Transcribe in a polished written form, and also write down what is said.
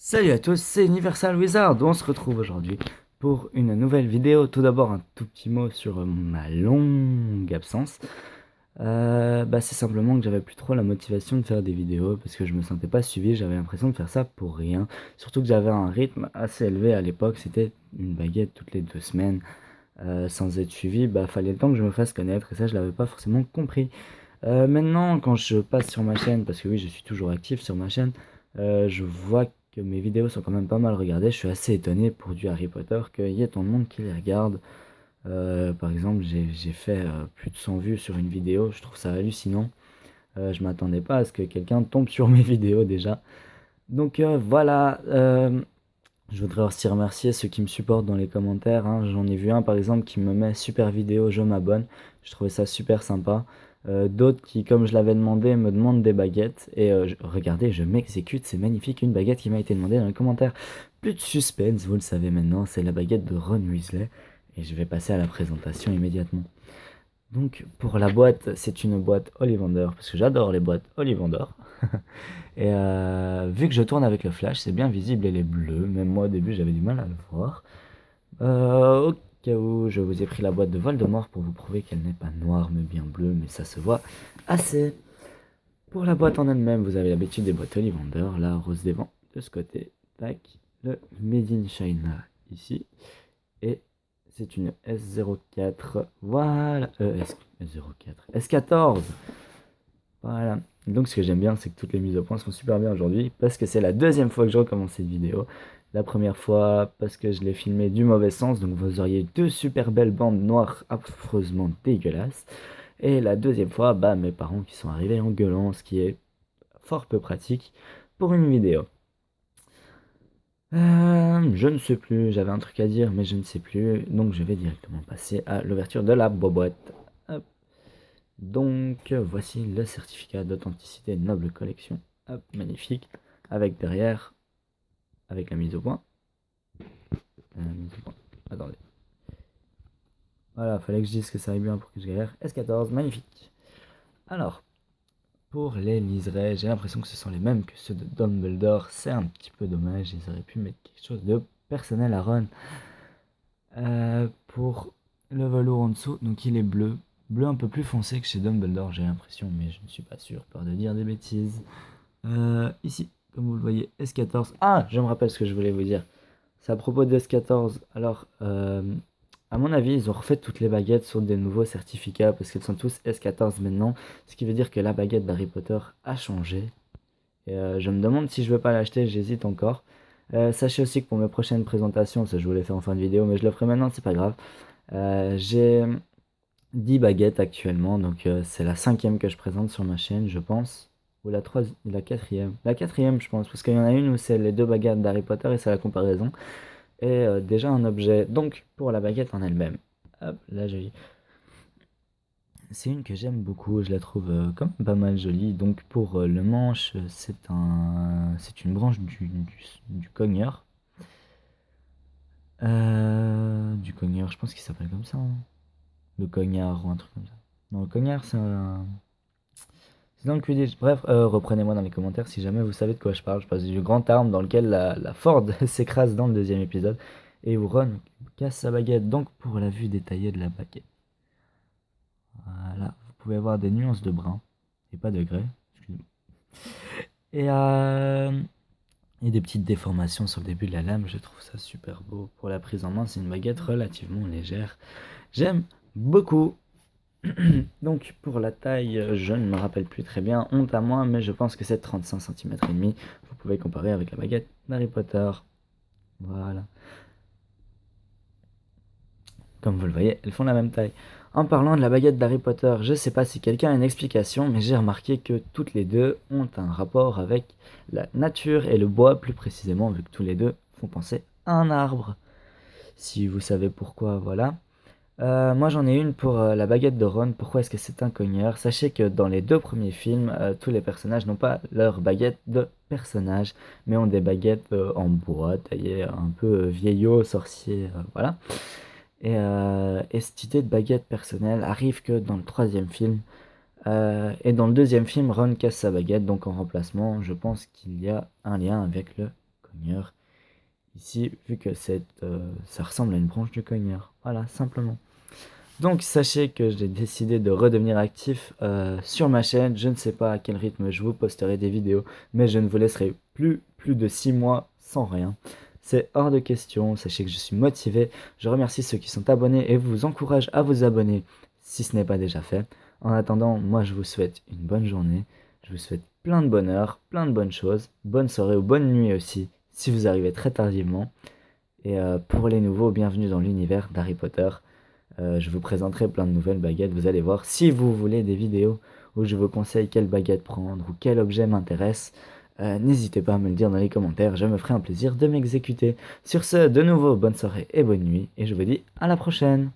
Salut à tous, c'est Universal Wizard. On se retrouve aujourd'hui pour une nouvelle vidéo. Tout d'abord, un tout petit mot sur ma longue absence. C'est simplement que j'avais plus trop la motivation de faire des vidéos parce que je me sentais pas suivi. J'avais l'impression de faire ça pour rien. Surtout que j'avais un rythme assez élevé à l'époque. C'était une baguette toutes les 2 semaines. Sans être suivi, fallait le temps que je me fasse connaître et ça, je l'avais pas forcément compris. Maintenant, quand je passe sur ma chaîne, parce que oui, je suis toujours actif sur ma chaîne, je vois que mes vidéos sont quand même pas mal regardées. Je suis assez étonné pour du Harry Potter qu'il y ait tant de monde qui les regarde. Par exemple, j'ai fait plus de 100 vues sur une vidéo. Je trouve ça hallucinant. Je m'attendais pas à ce que quelqu'un tombe sur mes vidéos déjà. Donc voilà. Je voudrais aussi remercier ceux qui me supportent dans les commentaires, hein. J'en ai vu un par exemple qui me met super vidéo, je m'abonne. Je trouvais ça super sympa. D'autres qui, comme je l'avais demandé, me demandent des baguettes. Et regardez, je m'exécute, c'est magnifique, une baguette qui m'a été demandée dans les commentaires. Plus de suspense, vous le savez maintenant, c'est la baguette de Ron Weasley. Et je vais passer à la présentation immédiatement. Donc pour la boîte, c'est une boîte Ollivander, parce que j'adore les boîtes Ollivander. Et vu que je tourne avec le flash, c'est bien visible, elle est bleue. Même moi au début j'avais du mal à le voir. Au cas où, je vous ai pris la boîte de Voldemort pour vous prouver qu'elle n'est pas noire mais bien bleue, mais ça se voit assez. Pour la boîte en elle-même, vous avez l'habitude des boîtes Ollivander, la rose des vents de ce côté, tac, le Made in China ici, et c'est une S04, voilà, S04, S14, voilà. Donc ce que j'aime bien, c'est que toutes les mises au point sont super bien aujourd'hui, parce que c'est la deuxième fois que je recommence cette vidéo. La première fois parce que je l'ai filmé du mauvais sens, donc vous auriez deux super belles bandes noires affreusement dégueulasses. Et la deuxième fois, mes parents qui sont arrivés en gueulant, ce qui est fort peu pratique pour une vidéo. Je ne sais plus, j'avais un truc à dire, mais je ne sais plus, donc je vais directement passer à l'ouverture de la boîte. Hop. Donc voici le certificat d'authenticité Noble Collection. Hop, magnifique. Avec derrière, avec la mise au point. Attendez. Voilà, fallait que je dise que ça aille bien pour que je galère. S14, magnifique. Alors, pour les liserés, j'ai l'impression que ce sont les mêmes que ceux de Dumbledore. C'est un petit peu dommage, ils auraient pu mettre quelque chose de personnel à Ron. Pour le velours en dessous, donc il est bleu. Bleu un peu plus foncé que chez Dumbledore, j'ai l'impression, mais je ne suis pas sûr, peur de dire des bêtises. Ici, comme vous le voyez, S14. Ah, je me rappelle ce que je voulais vous dire. C'est à propos de S14. Alors, à mon avis, ils ont refait toutes les baguettes sur des nouveaux certificats parce qu'elles sont tous S14 maintenant. Ce qui veut dire que la baguette d'Harry Potter a changé. Et je me demande si je veux pas l'acheter, j'hésite encore. Sachez aussi que pour mes prochaines présentations, ça je voulais faire en fin de vidéo, mais je le ferai maintenant, c'est pas grave. J'ai 10 baguettes actuellement, donc c'est la cinquième que je présente sur ma chaîne, je pense. Ou la troisième, la quatrième. La quatrième, je pense, parce qu'il y en a une où c'est les deux baguettes d'Harry Potter et c'est la comparaison. Et déjà un objet, donc pour la baguette en elle-même. Hop, là jolie. C'est une que j'aime beaucoup, je la trouve comme pas mal jolie. Donc pour le manche, c'est une branche du cogneur. Du cogneur, je pense qu'il s'appelle comme ça, hein. Le cognard ou un truc comme ça. Non, le cognard, c'est dans le Quidditch. Bref, reprenez-moi dans les commentaires si jamais vous savez de quoi je parle. Je parle du grand arme dans lequel la Ford s'écrase dans le deuxième épisode et où Ron casse sa baguette. Donc pour la vue détaillée de la baguette. Voilà, vous pouvez avoir des nuances de brun et pas de grès. Excusez-moi. Et, et des petites déformations sur le début de la lame. Je trouve ça super beau. Pour la prise en main, c'est une baguette relativement légère. J'aime beaucoup. Donc pour la taille, je ne me rappelle plus très bien, honte à moi, mais je pense que c'est 35 cm et demi. Vous pouvez comparer avec la baguette d'Harry Potter. Voilà. Comme vous le voyez, elles font la même taille. En parlant de la baguette d'Harry Potter, je sais pas si quelqu'un a une explication, mais j'ai remarqué que toutes les deux ont un rapport avec la nature et le bois, plus précisément, vu que tous les deux font penser à un arbre. Si vous savez pourquoi, voilà. Moi j'en ai une pour la baguette de Ron. Pourquoi est-ce que c'est un cogneur? Sachez que dans les deux premiers films, tous les personnages n'ont pas leur baguette de personnage, mais ont des baguettes en bois, taillées un peu vieillot, sorcier, voilà. Et cette idée de baguette personnelle arrive que dans le troisième film. Et dans le deuxième film, Ron casse sa baguette, donc en remplacement, je pense qu'il y a un lien avec le cogneur. Ici, vu que ça ressemble à une branche du cogneur. Voilà, simplement. Donc sachez que j'ai décidé de redevenir actif sur ma chaîne. Je ne sais pas à quel rythme je vous posterai des vidéos, mais je ne vous laisserai plus de 6 mois sans rien. C'est hors de question, sachez que je suis motivé. Je remercie ceux qui sont abonnés et vous encourage à vous abonner si ce n'est pas déjà fait. En attendant, moi je vous souhaite une bonne journée. Je vous souhaite plein de bonheur, plein de bonnes choses. Bonne soirée ou bonne nuit aussi, si vous arrivez très tardivement. Et pour les nouveaux, bienvenue dans l'univers d'Harry Potter. Je vous présenterai plein de nouvelles baguettes, vous allez voir. Si vous voulez des vidéos où je vous conseille quelle baguette prendre ou quel objet m'intéresse, n'hésitez pas à me le dire dans les commentaires, je me ferai un plaisir de m'exécuter. Sur ce, de nouveau, bonne soirée et bonne nuit, et je vous dis à la prochaine.